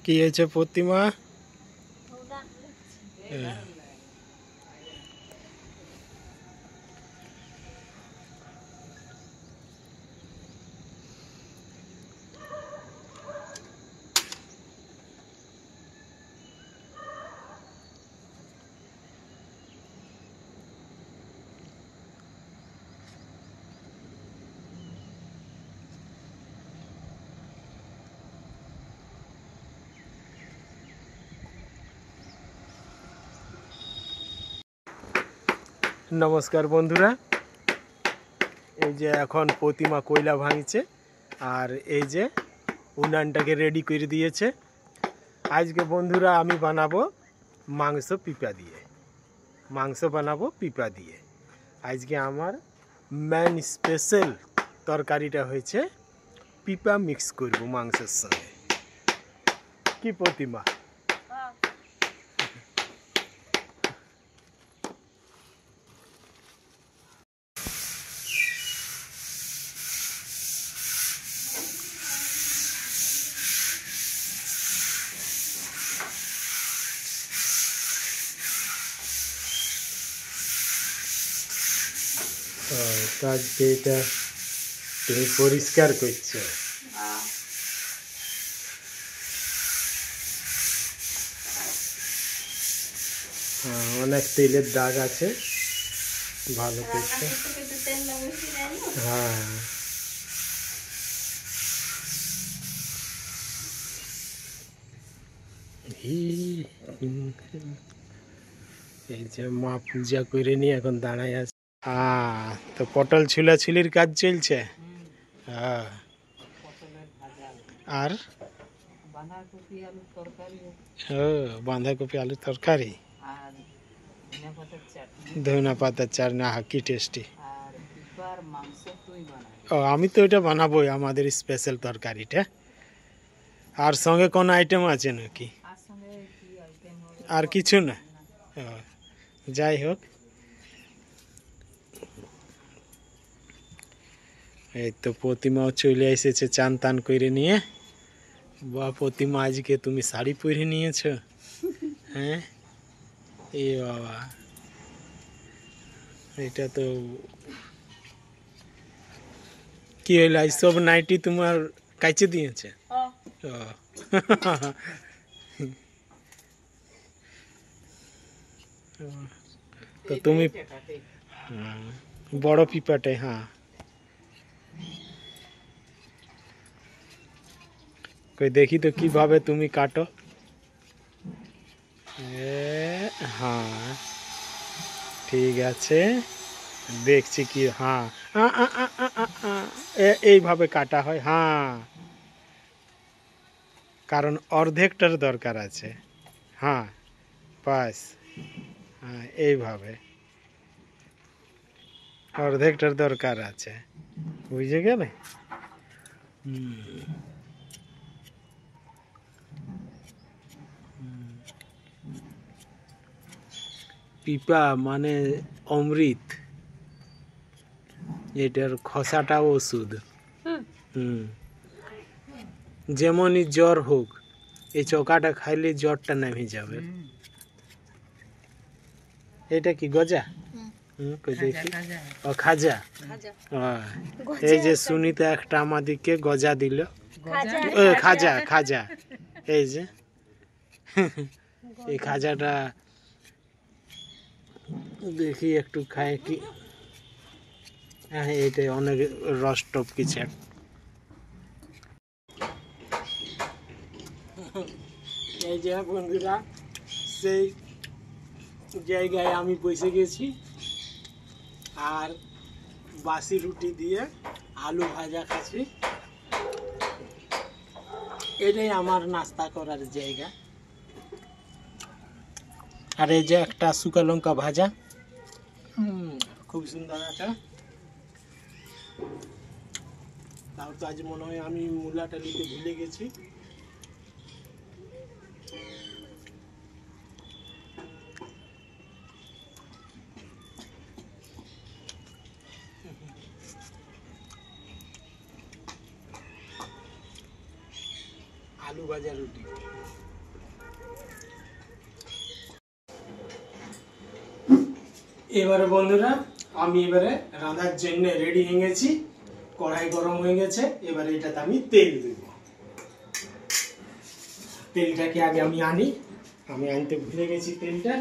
কি হয়েছে প্রতিমা? নমস্কার বন্ধুরা, এই যে এখন প্রতিমা কয়লা ভাঙছে আর এই যে উনানটাকে রেডি করে দিয়েছে। আজকে বন্ধুরা আমি বানাবো মাংস পিপা দিয়ে। আজকে আমার মেন স্পেশাল তরকারিটা হয়েছে পিপা মিক্স করব মাংসের সঙ্গে। কি প্রতিমা? আজকে এটা তুমি পরিষ্কার করছো। অনেক তেলের দাগ আছে, ভালো করছে। হ্যাঁ, এই যে মা পূজা করে নিয়ে এখন দাঁড়ায় আছে। তো পটল ছুলাছুলির কাজ চলছে। আর বাঁধাকপি আলুর তরকারি, ধনিয়া পাতার চাটনি। কি টেস্টি! ও, আমি তো এটা বানাবোই, আমাদের স্পেশাল তরকারিটা। আর সঙ্গে কোন আইটেম আছে নাকি? আর কিছু না? যাই হোক, এই তো প্রতিমাও চলে এসেছে চান টান করে নিয়ে। বা প্রতিমা, আজকে তুমি শাড়ি পরে নিয়েছো? হ্যাঁ, এ বাবা, এটা তো কি হইল? সব নাইটি তোমার কাইচে দিয়েছে? তো তুমি বড় পিপাটে। হ্যাঁ, কই দেখি তো কিভাবে তুমি কাটো। হ্যাঁ, ঠিক আছে, দেখছি কি। হ্যাঁ, এইভাবে কাটা হয়। হ্যাঁ, কারণ অর্ধেকটার দরকার আছে। হ্যাঁ, বাস। হ্যাঁ, এইভাবে অর্ধেকটার দরকার আছে, বুঝে গেলে? পিপা মানে অমৃত, এটার খোসাটাও ওষুধ। যেমনই জ্বর হোক, এই চোকাটা খাইলে জ্বরটা নেমে যাবে। এটা কি গজা? দেখি। ও, খাজা। এই যে সুনিতা একটা আমাদিকে গজা দিল। খাজা খাজা, এই যে এই খাজাটা দেখি একটু খায় কি। হ্যাঁ, এইটা অনেক রস টপকিছে। এই যে বন্ধুরা, সেই জায়গায় আমি বসে গেছি আর বাসি রুটি দিয়ে আলু ভাজা খাচ্ছি। এটাই আমার নাস্তা করার জায়গা। আর এই যে একটা শুকা লঙ্কা ভাজা, খুব সুন্দর আছে। তাও তো আজ মনে হয় আমি মূলাটা নিতে ভুলে গেছি। আলু ভাজা রুটি। এবারে বন্ধুরা আমি রান্নার জন্য রেডি হয়ে গেছি। কড়াই গরম হয়ে গেছে, এবারে এটাতে আমি তেল দেব। তেলটাকে আগে আমি আনতে ভুলে গেছি তেলটা।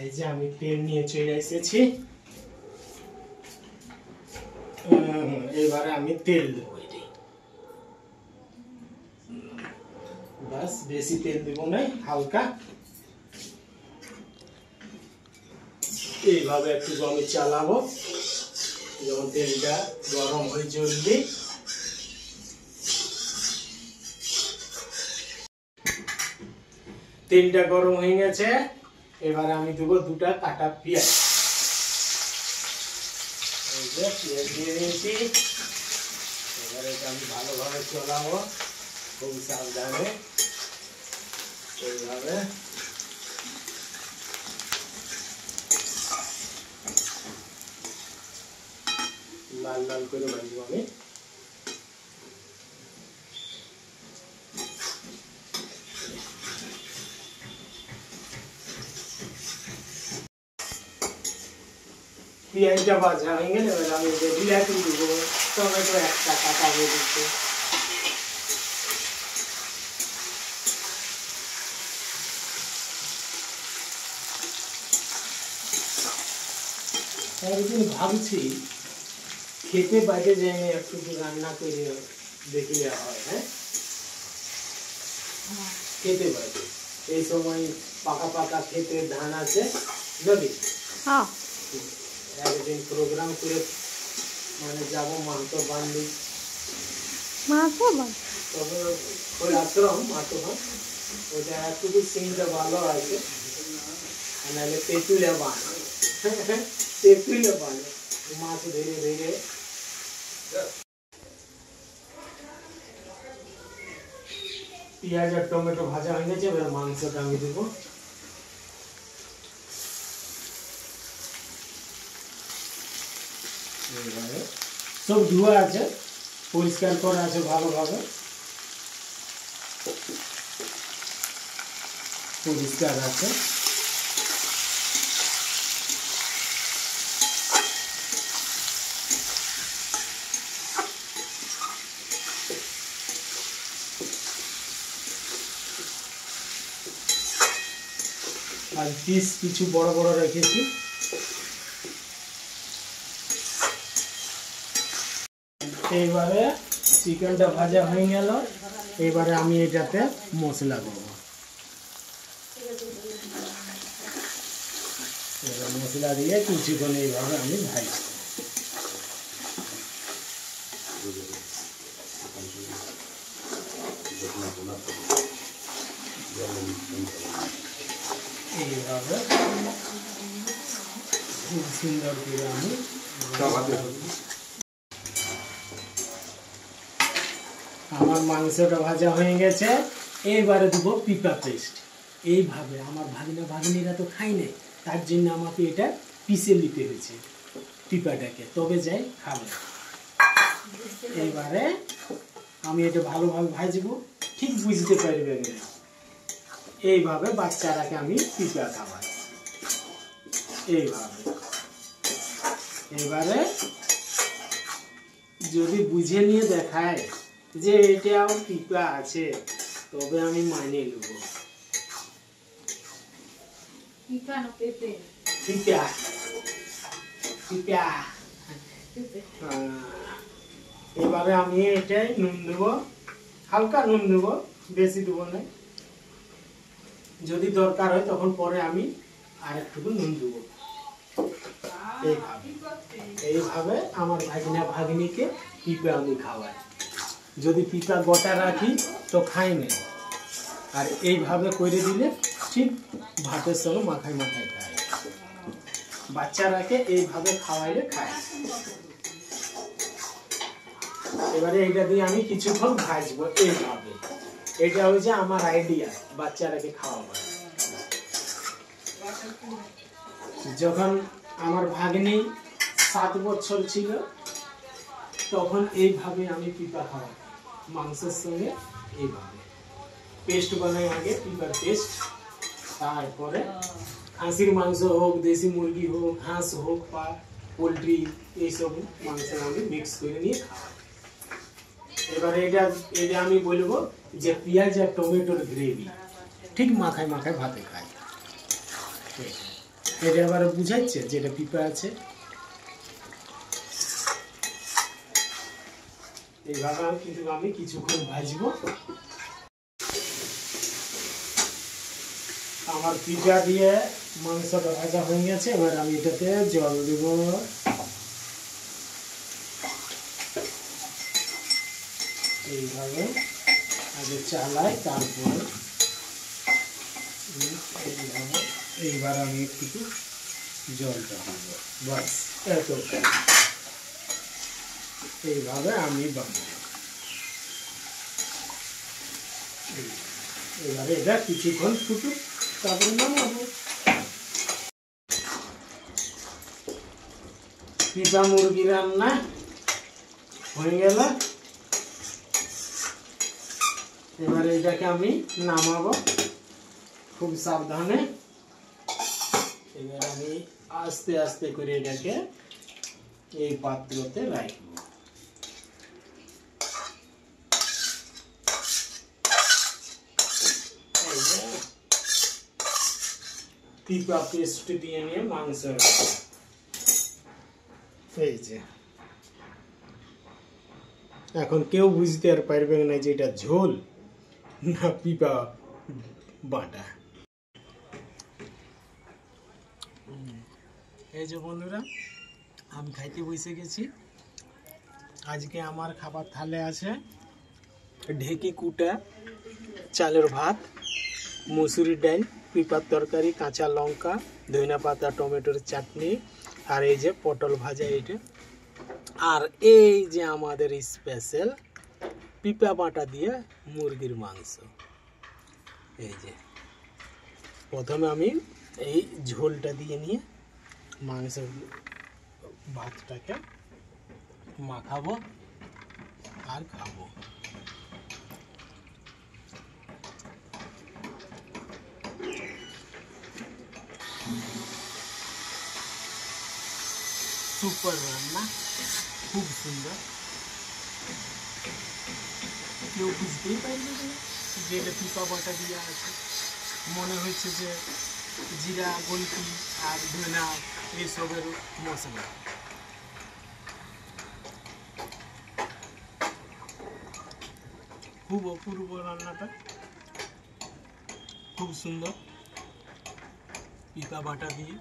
এই যে আমি তেল নিয়ে চলে এসেছি। এবারে আমি তেল দেবো। বাস, বেশি তেল দেবো না, হালকা এইভাবে একটু আমি চালাবো। যখন তেলটা গরম হয়ে চলবে, তেলটা গরম হয়ে গেছে, এবারে আমি দেবো 2টা কাটা পেঁয়াজ। এই যে পেঁয়াজ দিয়ে দিয়েছি। এবারে এটা আমি ভালোভাবে চলাবো, খুব সাবধানে এইভাবে। লাল লাল করে ভাজবো আমি। পেঁয়াজটা ভাজা হয়ে গেলে এবার আমি বিলাতি দেবো, টমেটো একটা কাটা দিয়ে দিচ্ছি। একদিন ভাবছি খেতে বাইরে যাই একটু রান্না করে দেখলে হয়। হ্যাঁ, খেতে বাইরে এই সময় পাকা পাকা খেতে ধান আছে যদি একদিন প্রোগ্রাম করে মানে যাবো মাহাতো বান্ধব, তবে ওই আশ্রম মাহাতো বান, ওটা একটু সিনটা ভালো আছে। নাহলে তেঁতুলে বান, তেঁতুলে বান মাছ ধীরে ধীরে। পেঁয়াজ আর টমেটো ভাজা হয়ে গেছে, এবার মাংসটা আমি দেবো। সব ধোয়া আছে, পরিষ্কার করা আছে ভালোভাবে, পরিষ্কার আছে। আর পিস কিছু বড় বড় রেখেছি। এইবারে চিকেনটা ভাজা হয়ে গেল, এবারে আমি এটাতে মশলা দেবো। এবার মশলা দিয়ে কিছুক্ষণ এইভাবে আমি ভাজবো। এইভাবে খুব সুন্দর করে আমি আমার মাংসটা ভাজা হয়ে গেছে। এইবারে দেবো পিঁপা পেস্ট। এইভাবে আমার ভাগিনীরা তো খাই নাই, তার জন্য আমাকে এটা পিষে নিতে হয়েছে পিঁপাটাকে, তবে যাই খাবে। এইবারে আমি এটা ভালোভাবে ভাজবো, ঠিক বুঝতে পারবে না। এইভাবে বাচ্চারাকে আমি পিঁপা খাওয়াই এইভাবে। এবারে যদি বুঝে নিয়ে দেখায় যে এটাও পিঁপা আছে, তবে আমি মানিয়ে নেব। পিঁপা পিঁপা পিঁপা। এবারে আমি এটাই নুন দেবো, হালকা নুন দেবো, বেশি দেবো না। যদি দরকার হয় তখন পরে আমি আর একটু নুন দেবো। এইভাবে আমার ভাগিনীকে পিঁপা আমি খাওয়াই। যদি পিঁপা গোটা রাখি তো খাই না, আর এইভাবে করে দিলে ঠিক ভাতের সঙ্গে মাখায় মাখায় খায়। বাচ্চারাকে এইভাবে খাওয়াইলে খায়। এবারে এইটা দিয়ে আমি কিছুক্ষণ ভাজবো এইভাবে। এটা হচ্ছে আমার আইডিয়া বাচ্চারাকে খাওয়াবার। যখন আমার ভাগ্নি 7 বছর ছিল তখন এইভাবে আমি পিঁপা খাওয়াই। মাংসের সঙ্গে এইভাবে পেস্ট বানাই আগে, পিপার পেস্ট। তারপরে খাসির মাংস হোক, দেশি মুরগি হোক, হাঁস হোক বা পোলট্রি, এইসব মাংস আমি মিক্স করে নিয়ে খাওয়াই। এবারে এটা আমি বলবো যে পেঁয়াজ আর টমেটোর গ্রেভি ঠিক মাখায় মাখায় ভাতে খাই। এটা আবার বুঝাচ্ছে যেটা পিঁপা আছে। এইভাবে কিন্তু আমি কিছুক্ষণ ভাজবো। আমার পিঁপা দিয়ে মাংসটা ভাজা হয়ে গেছে। এবার আমি এটাতে জল দেব। এইভাবে আগে চালাই, তারপর এইবার আমি একটু জলটা দিব। বাস এতটা। এইভাবে আমি বানাবো। এবারে এটা কিছুক্ষণ ফুটুক, তারপরে নামাবো। পিঁপা মুরগি রান্না হয়ে গেল। এবারে এটাকে আমি নামাবো খুব সাবধানে। এবার আমি আস্তে আস্তে করে এটাকে এই পাত্রতে রাখবো। পিঁপা পেস্ট দিয়ে নিয়ে মাংস এই যে এখন কেউ বুঝতে আর পারবে না যে এটা ঝোল না পিঁপা বাটা। এই যে বন্ধুরা, আমি খাইতে বসে গেছি। আজকে আমার খাবার থালে আছে ঢেকি কুটা চালের ভাত, মুসুরির ডাল, পিঁপার তরকারি, কাঁচা লঙ্কা, ধনিয়া পাতা, টমেটোর চাটনি, আর এই যে পটল ভাজা এইটা, আর এই যে আমাদের স্পেশাল পিঁপা বাটা দিয়ে মুরগির মাংস। এই যে প্রথমে আমি এই ঝোলটা দিয়ে নিয়ে মাংসের ভাতটাকে মাখাবো আর খাবো। সুপার রান্না, খুব সুন্দর। কেউ বুঝতেই পারবে না যে এটা পিঁপা বাটা দিয়ে আছে। মনে হচ্ছে যে জিরা, গোলকি আর ধনা এইসবের মশলা। খুব অপূর্ব রান্নাটা, খুব সুন্দর পিঁপা বাটা দিয়ে।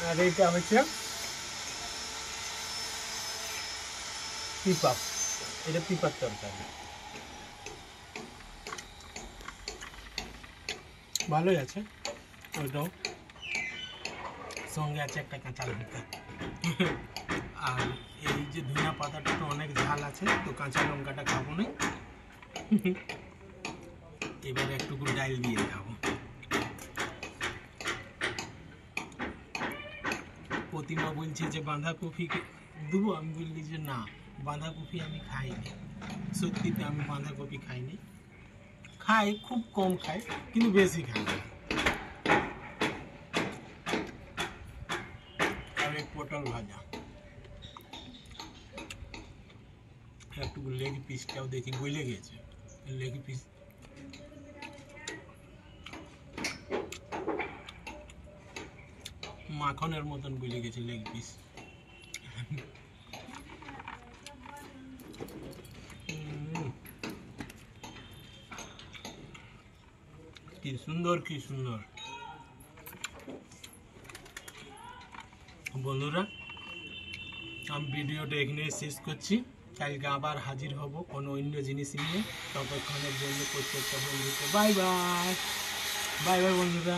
আর এইটা হচ্ছে পিঁপা, এটা পিঁপার তরকারি। ভালোই আছে। ওইটাও সঙ্গে আছে একটা কাঁচা লঙ্কা। আর এই যে ধনিয়া পাতাটা তো অনেক ঝাল আছে, তো কাঁচা লঙ্কাটা খাবো না। এবারে একটু ডাল দিয়ে খাবো। প্রতিমা বলছে যে বাঁধাকপি দেবো, আমি বললি যে না, বাঁধাকপি আমি খাইনি। সত্যিতে আমি বাঁধাকপি খাইনি, খাই খুব কম খাই, কিন্তু বেশি খাই না। আর এই পটল ভাজা, একটু লেগ পিসটাও দেখি গলে গেছে। লেগ পিস মাখনের মতন গলে গেছে লেগ পিস। কি সুন্দর, কি সুন্দর। বন্ধুরা, আমি ভিডিওটা এখানে শেষ করছি। কালকে আবার হাজির হব কোনো অন্য জিনিস নিয়ে। ততক্ষণের জন্য প্রত্যেকটা বন্ধুকে বাই বাই। বাই বাই বন্ধুরা।